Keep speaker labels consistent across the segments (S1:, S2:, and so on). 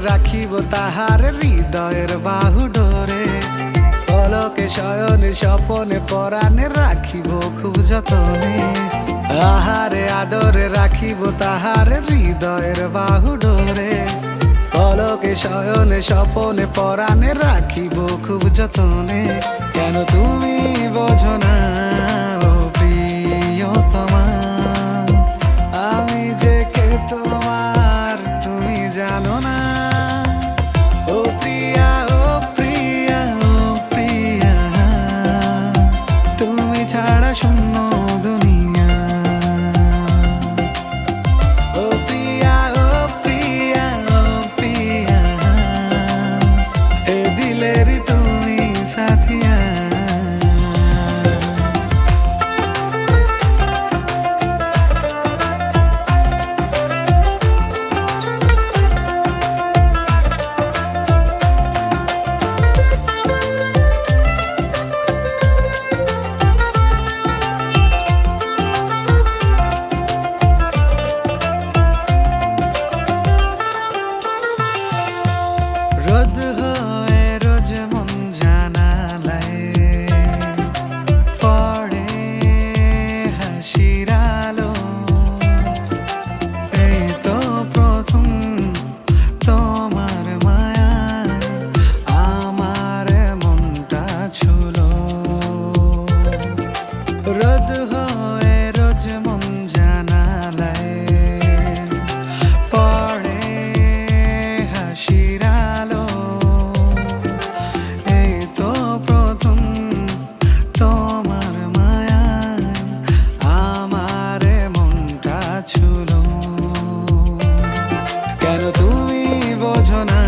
S1: রাখিব তাহার হৃদয়ের বাহু ডোরে। পলকে শয়নে স্বপনে পরাণে রাখিব খুব যতনে। আহারে আদরে রাখিব তাহার হৃদয়ের বাহু ডোরে। পলকে শয়নে স্বপনে পরাণে রাখিব খুব যতনে। কেন তুমি বোঝো না ও প্রিয়তমা, আমি যে কে তোমার তুমি জানো না। ও প্রিয়া, ও প্রিয়া, ও প্রিয়া, তুমি ছাড়া শূন্য দুনিয়া। ও প্রিয়া, ও প্রিয়া, ও প্রিয়া, এ দিলেরই তুমি সাথিয়া। রোদ হয়ে রোজ মন জানালায় পড়ে হাসির আলো। এই তো প্রথম তোমার মায়া আমার মনটা ছুলো। রোদ হয়ে রোজ মন জানালায় পড়ে হাসির আলো। এই তো প্রথম তোমার মায়া আমার মনটা ছুলো। কেন তুমি বোঝো না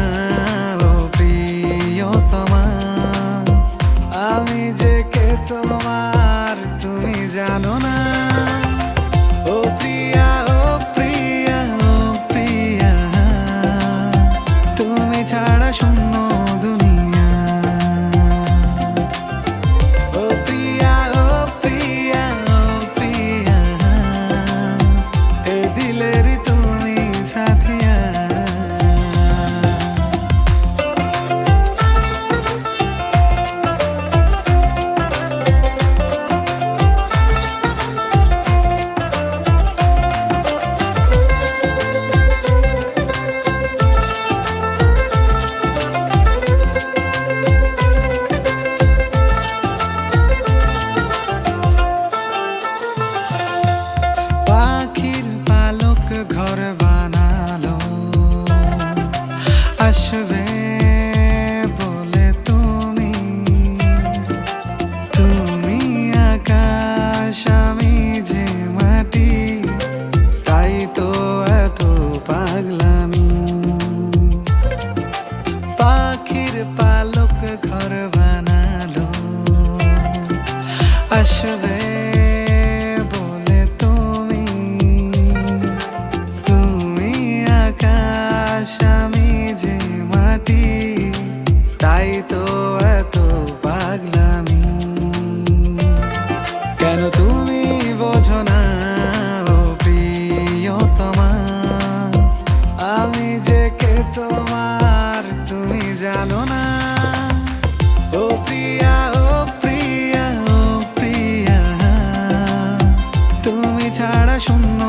S1: ও প্রিয়তমা, আমি যে কে তোমার তুমি জানো না। ও প্রিয়া, ও প্রিয়া, ও প্রিয়া, তুমি ছাড়া শূন্য দুনিয়া। ও প্রিয়া, ও প্রিয়া, ও প্রিয়া, এ দিলেরই তুমি সাথিয়া। পাখির পালক ঘর বানালো, আসবে বলে তুমি। তুমি আকাশ আমি যে মাটি, তাই তো এত পাগলামি। পাখির পালক ঘর বানালো, আসবে বলে তুমি। তুমি আকাশ আমি যে মাটি, তাই তো এত পাগলামি। কেন তুমি বোঝো না ও প্রিয়তমা, আমি যে কে তোমার তুমি জানো না। ও প্রিয়া, ও প্রিয়া, ও প্রিয়া, তুমি ছাড়া শূন্য